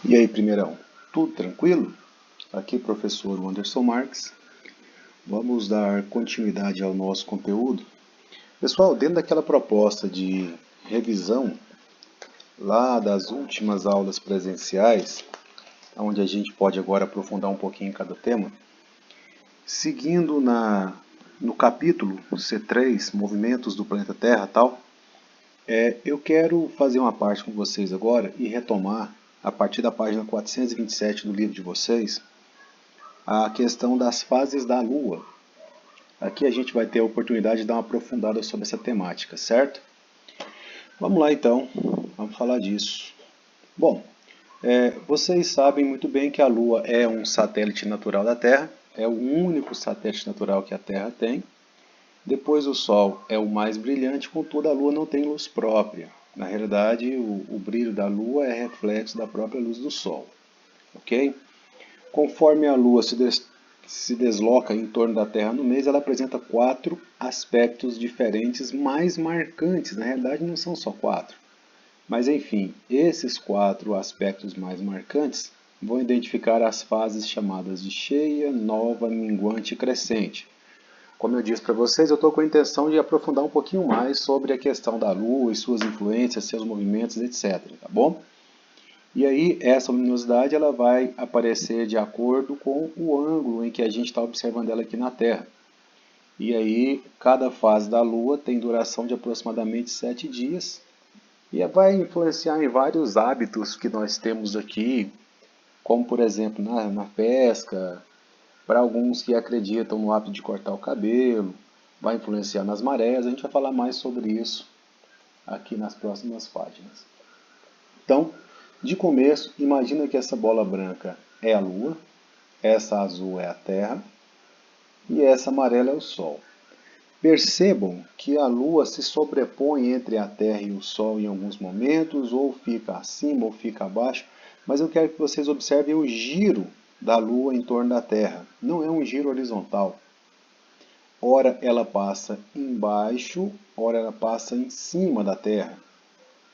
E aí, primeirão, tudo tranquilo? Aqui, professor Wanderson Marques. Vamos dar continuidade ao nosso conteúdo. Pessoal, dentro daquela proposta de revisão lá das últimas aulas presenciais, onde a gente pode agora aprofundar um pouquinho em cada tema, seguindo no capítulo C3, Movimentos do Planeta Terra, tal, eu quero fazer uma parte com vocês agora e retomar, a partir da página 427 do livro de vocês, a questão das fases da Lua. Aqui a gente vai ter a oportunidade de dar uma aprofundada sobre essa temática, certo? Vamos lá então, vamos falar disso. Bom, vocês sabem muito bem que a Lua é um satélite natural da Terra, é o único satélite natural que a Terra tem. Depois o Sol é o mais brilhante, contudo a Lua não tem luz própria. Na realidade, o brilho da Lua é reflexo da própria luz do Sol. Ok? Conforme a Lua se desloca em torno da Terra no mês, ela apresenta 4 aspectos diferentes mais marcantes. Na realidade, não são só 4. Mas, enfim, esses 4 aspectos mais marcantes vão identificar as fases chamadas de cheia, nova, minguante e crescente. Como eu disse para vocês, eu estou com a intenção de aprofundar um pouquinho mais sobre a questão da Lua e suas influências, seus movimentos, etc. Tá bom? E aí, essa luminosidade ela vai aparecer de acordo com o ângulo em que a gente está observando ela aqui na Terra. E aí, cada fase da Lua tem duração de aproximadamente 7 dias. E vai influenciar em vários hábitos que nós temos aqui, como por exemplo na pesca, para alguns que acreditam no hábito de cortar o cabelo, vai influenciar nas marés. A gente vai falar mais sobre isso aqui nas próximas páginas. Então, de começo, imagina que essa bola branca é a Lua, essa azul é a Terra e essa amarela é o Sol. Percebam que a Lua se sobrepõe entre a Terra e o Sol em alguns momentos, ou fica acima ou fica abaixo, mas eu quero que vocês observem o giro da Lua em torno da Terra. Não é um giro horizontal. Ora ela passa embaixo, ora ela passa em cima da Terra.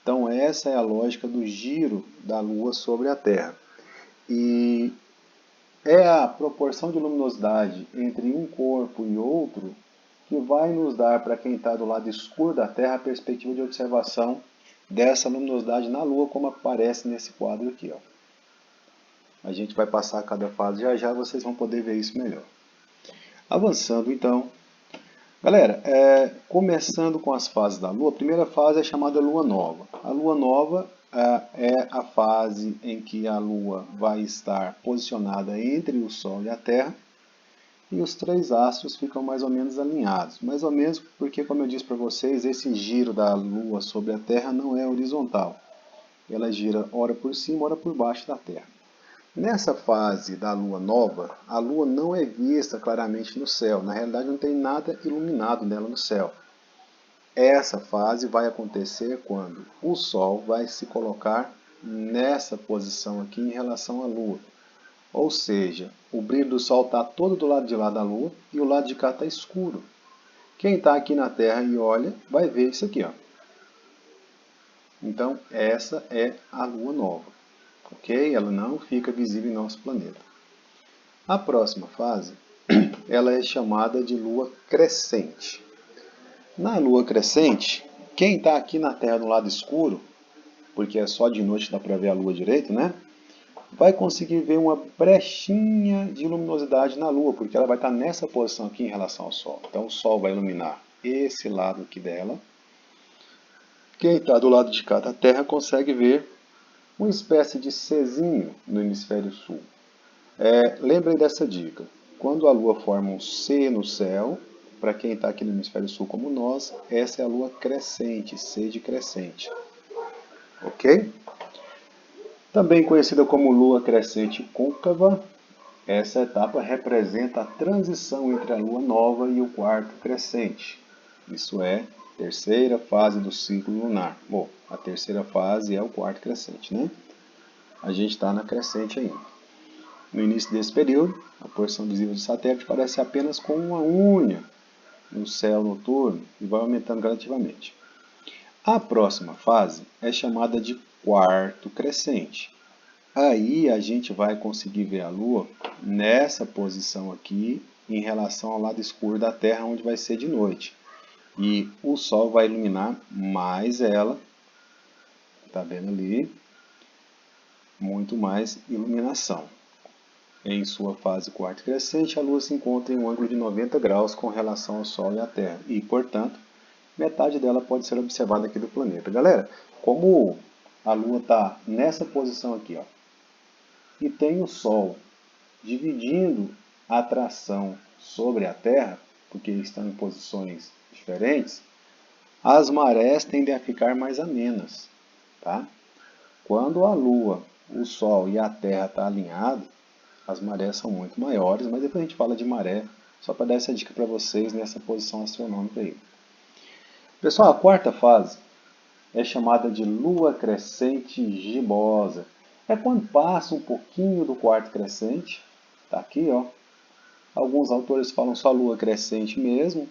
Então essa é a lógica do giro da Lua sobre a Terra. E é a proporção de luminosidade entre um corpo e outro que vai nos dar, para quem está do lado escuro da Terra, a perspectiva de observação dessa luminosidade na Lua, como aparece nesse quadro aqui. Ó. A gente vai passar cada fase já já, vocês vão poder ver isso melhor. Avançando então. Galera, começando com as fases da Lua, a primeira fase é chamada Lua Nova. A Lua Nova é a fase em que a Lua vai estar posicionada entre o Sol e a Terra e os 3 astros ficam mais ou menos alinhados. Mais ou menos porque, como eu disse para vocês, esse giro da Lua sobre a Terra não é horizontal. Ela gira ora por cima, ora por baixo da Terra. Nessa fase da Lua Nova, a Lua não é vista claramente no céu. Na realidade, não tem nada iluminado nela no céu. Essa fase vai acontecer quando o Sol vai se colocar nessa posição aqui em relação à Lua. Ou seja, o brilho do Sol está todo do lado de lá da Lua e o lado de cá está escuro. Quem está aqui na Terra e olha, vai ver isso aqui. Ó. Então, essa é a Lua Nova. Ok? Ela não fica visível em nosso planeta. A próxima fase, ela é chamada de Lua Crescente. Na Lua Crescente, quem está aqui na Terra no lado escuro, porque é só de noite dá para ver a Lua direito, né? Vai conseguir ver uma brechinha de luminosidade na Lua, porque ela vai estar nessa posição aqui em relação ao Sol. Então o Sol vai iluminar esse lado aqui dela. Quem está do lado de cá da Terra consegue ver uma espécie de Czinho no hemisfério sul. Lembrem dessa dica. Quando a Lua forma um C no céu, para quem está aqui no hemisfério sul como nós, essa é a Lua crescente, C de crescente. Ok? Também conhecida como Lua crescente côncava, essa etapa representa a transição entre a Lua nova e o quarto crescente. Isso é, terceira fase do ciclo lunar. Bom, a terceira fase é o quarto crescente, né? A gente está na crescente ainda. No início desse período, a porção visível do satélite parece apenas com uma unha no céu noturno e vai aumentando gradativamente. A próxima fase é chamada de quarto crescente. Aí a gente vai conseguir ver a Lua nessa posição aqui em relação ao lado escuro da Terra, onde vai ser de noite. E o Sol vai iluminar mais ela, tá vendo ali? Muito mais iluminação. Em sua fase quarto crescente, a Lua se encontra em um ângulo de 90 graus com relação ao Sol e à Terra. E, portanto, metade dela pode ser observada aqui do planeta. Galera, como a Lua está nessa posição aqui, ó, e tem o Sol dividindo a atração sobre a Terra, porque estão em posições diferentes, as marés tendem a ficar mais amenas, tá? Quando a Lua, o Sol e a Terra estão alinhados, as marés são muito maiores, mas depois a gente fala de maré, só para dar essa dica para vocês nessa posição astronômica aí. Pessoal, a quarta fase é chamada de lua crescente gibosa. É quando passa um pouquinho do quarto crescente, tá aqui, ó. Alguns autores falam só lua crescente mesmo.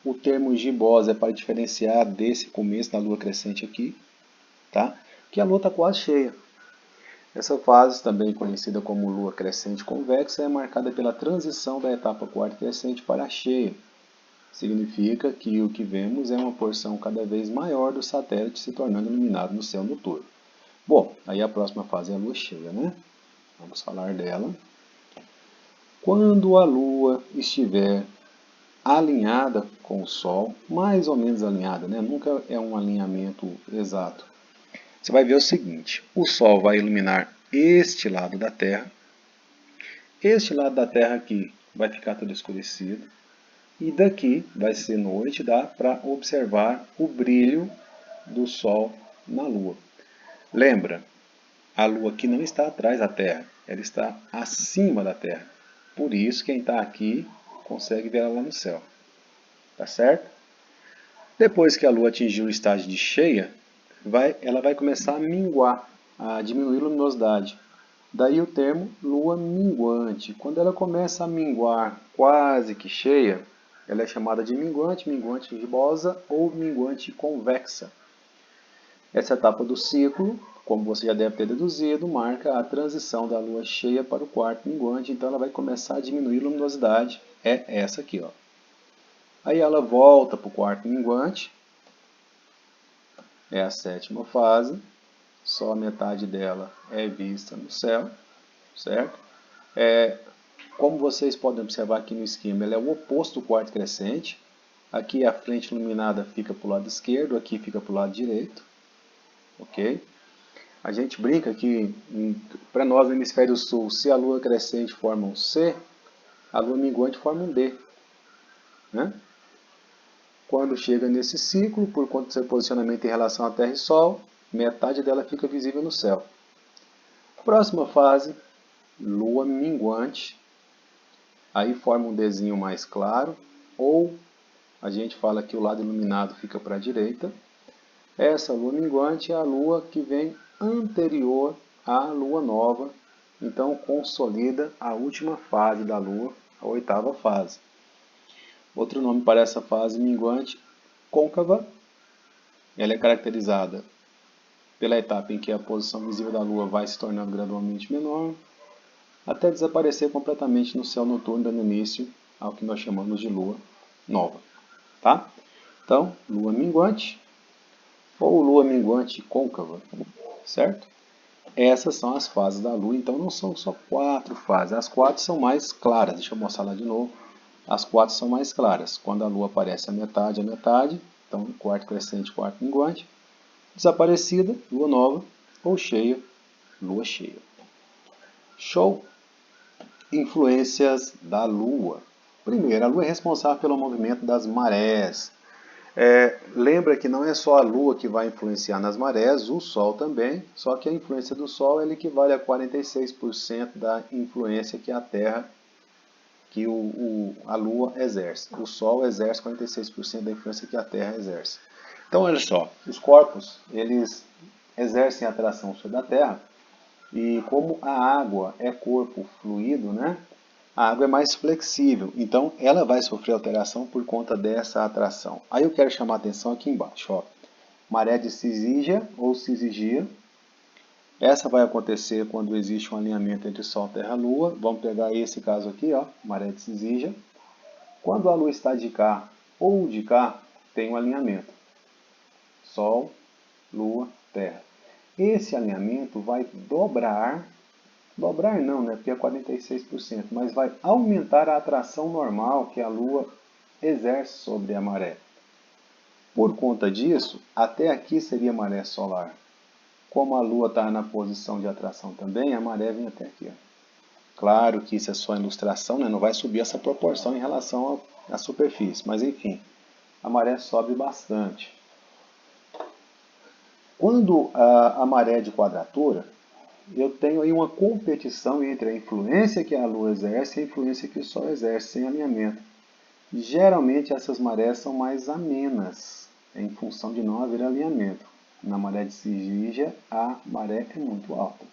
O termo gibosa é para diferenciar desse começo da lua crescente aqui, tá? Que a lua está quase cheia. Essa fase, também conhecida como lua crescente convexa, é marcada pela transição da etapa quarto crescente para a cheia. Significa que o que vemos é uma porção cada vez maior do satélite se tornando iluminado no céu noturno. Bom, aí a próxima fase é a lua cheia, né? Vamos falar dela. Quando a lua estiver alinhada com o Sol, mais ou menos alinhada, né? Nunca é um alinhamento exato. Você vai ver o seguinte, o Sol vai iluminar este lado da Terra, este lado da Terra aqui vai ficar tudo escurecido, e daqui vai ser noite, dá para observar o brilho do Sol na Lua. Lembra, a Lua aqui não está atrás da Terra, ela está acima da Terra. Por isso, quem está aqui consegue ver ela lá no céu. Tá certo? Depois que a Lua atingir o estágio de cheia, ela vai começar a minguar, a diminuir a luminosidade. Daí o termo lua minguante. Quando ela começa a minguar quase que cheia, ela é chamada de minguante, minguante gibosa ou minguante convexa. Essa etapa do ciclo, como você já deve ter deduzido, marca a transição da lua cheia para o quarto minguante, então ela vai começar a diminuir a luminosidade. É essa aqui, ó. Aí ela volta para o quarto minguante, é a sétima fase, só a metade dela é vista no céu, certo? Como vocês podem observar aqui no esquema, ela é o oposto do quarto crescente. Aqui a frente iluminada fica para o lado esquerdo, aqui fica para o lado direito. Ok? A gente brinca que, para nós no hemisfério sul, se a lua crescente forma um C, a lua minguante forma um D. Né? Quando chega nesse ciclo, por conta do seu posicionamento em relação à Terra e Sol, metade dela fica visível no céu. Próxima fase, lua minguante. Aí forma um Dzinho mais claro, ou a gente fala que o lado iluminado fica para a direita. Essa lua minguante é a lua que vem anterior à lua nova, então consolida a última fase da lua, a oitava fase. Outro nome para essa fase minguante, côncava. Ela é caracterizada pela etapa em que a posição visível da lua vai se tornando gradualmente menor, até desaparecer completamente no céu noturno, dando início ao que nós chamamos de lua nova. Tá? Então, lua minguante ou lua minguante côncava, certo? Essas são as fases da lua, então não são só 4 fases, as 4 são mais claras, deixa eu mostrar lá de novo. As 4 são mais claras, quando a lua aparece a metade, então quarto crescente, quarto minguante, desaparecida, lua nova, ou cheia, lua cheia. Show? Influências da Lua. Primeiro, a Lua é responsável pelo movimento das marés. Lembra que não é só a Lua que vai influenciar nas marés, o Sol também, só que a influência do Sol ela equivale a 46% da influência que a Terra, que a Lua exerce. O Sol exerce 46% da influência que a Terra exerce. Então, olha só, os corpos, eles exercem atração sobre a Terra, e como a água é corpo fluido, né? A água é mais flexível, então ela vai sofrer alteração por conta dessa atração. Aí eu quero chamar a atenção aqui embaixo, ó. Maré de Cizígia ou Cisigia Essa vai acontecer quando existe um alinhamento entre Sol, Terra e Lua. Vamos pegar esse caso aqui, ó, maré de Cisígia. Quando a Lua está de cá ou de cá, tem um alinhamento. Sol, Lua, Terra. Esse alinhamento vai dobrar não, né? Porque é 46%, mas vai aumentar a atração normal que a Lua exerce sobre a maré. Por conta disso, até aqui seria maré solar. Como a Lua está na posição de atração também, a maré vem até aqui. Ó. Claro que isso é só ilustração, né? Não vai subir essa proporção em relação à superfície, mas enfim, a maré sobe bastante. Quando a maré é de quadratura, eu tenho aí uma competição entre a influência que a Lua exerce e a influência que o Sol exerce sem alinhamento. Geralmente essas marés são mais amenas, em função de não haver alinhamento. Na maré de Cisígia, a maré é muito alta,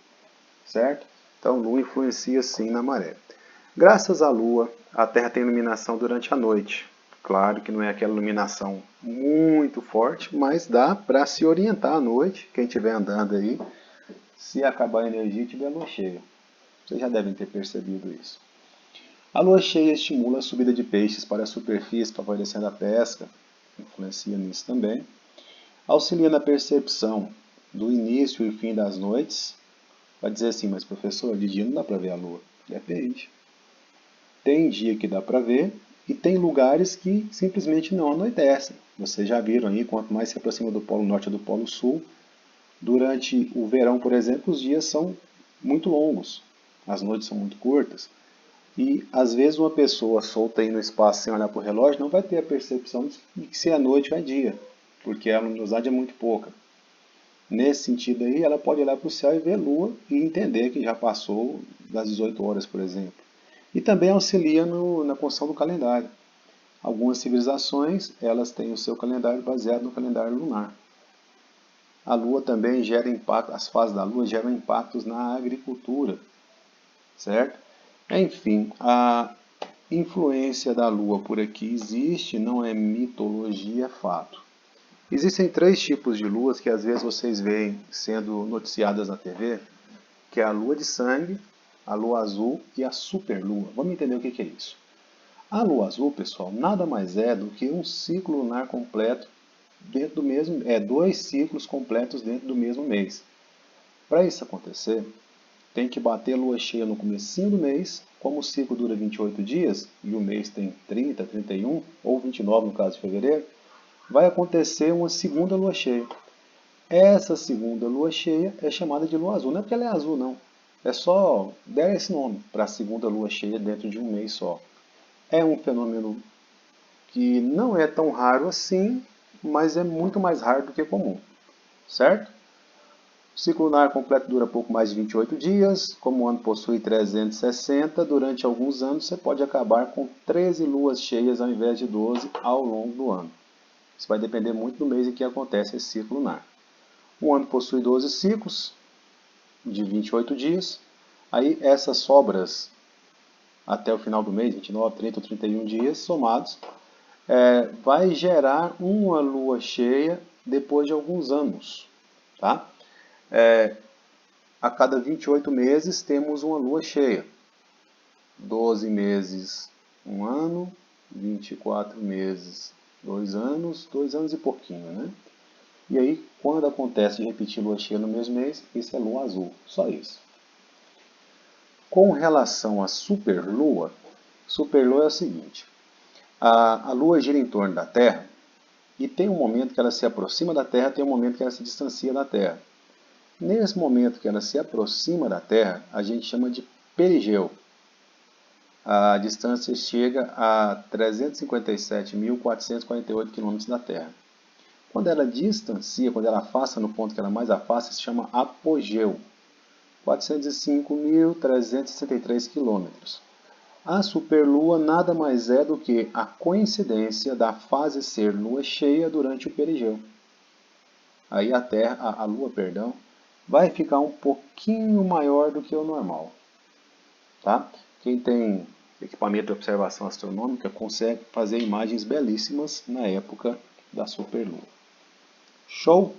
certo? Então, Lua influencia sim na maré. Graças à Lua, a Terra tem iluminação durante a noite. Claro que não é aquela iluminação muito forte, mas dá para se orientar à noite, quem estiver andando aí, se acabar a energia e tiver lua cheia. Vocês já devem ter percebido isso. A lua cheia estimula a subida de peixes para a superfície, favorecendo a pesca, influencia nisso também. Auxilia na percepção do início e fim das noites. Vai dizer assim, mas professor, de dia não dá para ver a lua. Depende. Tem dia que dá para ver e tem lugares que simplesmente não anoitecem. Vocês já viram aí, quanto mais se aproxima do Polo Norte ou do Polo Sul, durante o verão, por exemplo, os dias são muito longos, as noites são muito curtas. E às vezes uma pessoa solta aí no espaço sem olhar para o relógio não vai ter a percepção de que se é noite ou é dia, porque a luminosidade é muito pouca. Nesse sentido aí, ela pode olhar para o céu e ver lua e entender que já passou das 18 horas, por exemplo. E também auxilia na construção do calendário. Algumas civilizações, elas têm o seu calendário baseado no calendário lunar. A Lua também gera impacto, as fases da Lua geram impactos na agricultura, certo? Enfim, a influência da Lua por aqui existe, não é mitologia, é fato. Existem 3 tipos de luas que às vezes vocês veem sendo noticiadas na TV, que é a lua de sangue, a lua azul e a superlua. Vamos entender o que é isso. A lua azul, pessoal, nada mais é do que um ciclo lunar completo dentro do mesmo, 2 ciclos completos dentro do mesmo mês. Para isso acontecer, tem que bater a lua cheia no comecinho do mês, como o ciclo dura 28 dias, e o mês tem 30, 31, ou 29 no caso de fevereiro, vai acontecer uma segunda lua cheia. Essa segunda lua cheia é chamada de lua azul. Não é porque ela é azul, não. É só der esse nome para a segunda lua cheia dentro de um mês só. É um fenômeno que não é tão raro assim, mas é muito mais raro do que comum, certo? O ciclo lunar completo dura pouco mais de 28 dias, como o ano possui 360, durante alguns anos você pode acabar com 13 luas cheias ao invés de 12 ao longo do ano. Isso vai depender muito do mês em que acontece esse ciclo lunar. O ano possui 12 ciclos de 28 dias, aí essas sobras até o final do mês, 29, 30 ou 31 dias somados, vai gerar uma lua cheia depois de alguns anos. Tá? A cada 28 meses temos uma lua cheia. 12 meses, um ano, 24 meses, 2 anos e pouquinho, né? E aí, quando acontece de repetir lua cheia no mesmo mês, isso é lua azul, só isso. Com relação à superlua é o seguinte, a lua gira em torno da Terra e tem um momento que ela se aproxima da Terra, tem um momento que ela se distancia da Terra. Nesse momento que ela se aproxima da Terra, a gente chama de perigeu. A distância chega a 357.448 km da Terra. Quando ela distancia, quando ela afasta no ponto que ela mais afasta, se chama apogeu. 405.363 km. A superlua nada mais é do que a coincidência da fase ser lua cheia durante o perigeu. Aí a Lua, vai ficar um pouquinho maior do que o normal. Tá? Quem tem equipamento de observação astronômica consegue fazer imagens belíssimas na época da superlua. Show?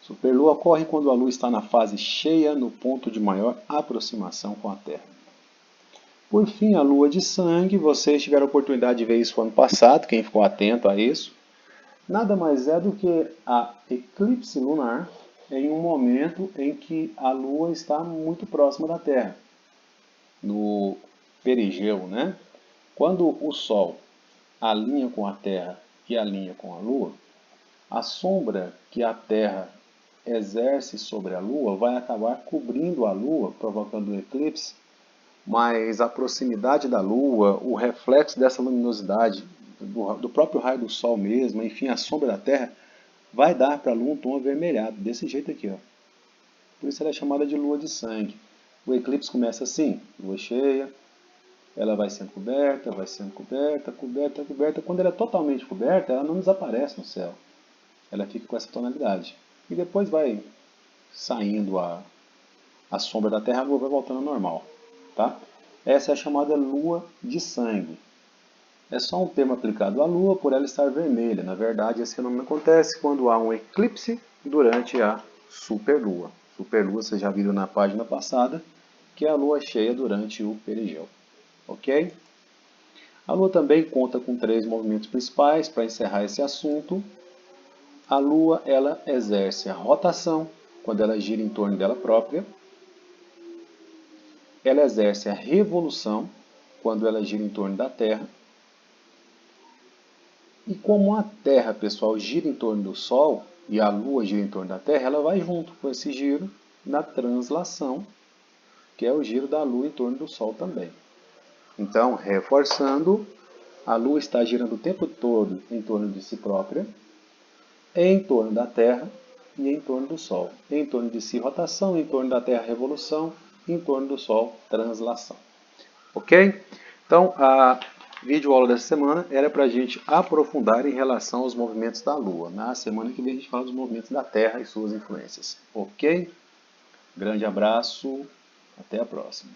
Superlua ocorre quando a Lua está na fase cheia, no ponto de maior aproximação com a Terra. Por fim, a Lua de sangue, vocês tiveram a oportunidade de ver isso ano passado, quem ficou atento a isso. Nada mais é do que a eclipse lunar em um momento em que a Lua está muito próxima da Terra, no perigeu, né? Quando o Sol alinha com a Terra e alinha com a Lua, a sombra que a Terra exerce sobre a Lua vai acabar cobrindo a Lua, provocando um eclipse, mas a proximidade da Lua, o reflexo dessa luminosidade do próprio raio do Sol mesmo, enfim, a sombra da Terra, vai dar para a Lua um tom avermelhado, desse jeito aqui, ó. Por isso ela é chamada de lua de sangue. O eclipse começa assim, lua cheia, ela vai sendo coberta, coberta, coberta. Quando ela é totalmente coberta, ela não desaparece no céu. Ela fica com essa tonalidade. E depois vai saindo a sombra da Terra, a Lua vai voltando ao normal. Tá? Essa é a chamada lua de sangue. É só um termo aplicado à Lua por ela estar vermelha. Na verdade, esse fenômeno acontece quando há um eclipse durante a superlua. Superlua, vocês já viram na página passada, que é a lua cheia durante o perigeu. Ok? A Lua também conta com 3 movimentos principais para encerrar esse assunto. A Lua ela exerce a rotação, quando ela gira em torno dela própria. Ela exerce a revolução, quando ela gira em torno da Terra. E como a Terra, pessoal, gira em torno do Sol e a Lua gira em torno da Terra, ela vai junto com esse giro na translação, que é o giro da Lua em torno do Sol também. Então, reforçando, a Lua está girando o tempo todo em torno de si própria, em torno da Terra e em torno do Sol. Em torno de si, rotação, em torno da Terra, revolução, em torno do Sol, translação. Ok? Então, a videoaula dessa semana era para a gente aprofundar em relação aos movimentos da Lua. Na semana que vem a gente fala dos movimentos da Terra e suas influências. Ok? Grande abraço, até a próxima.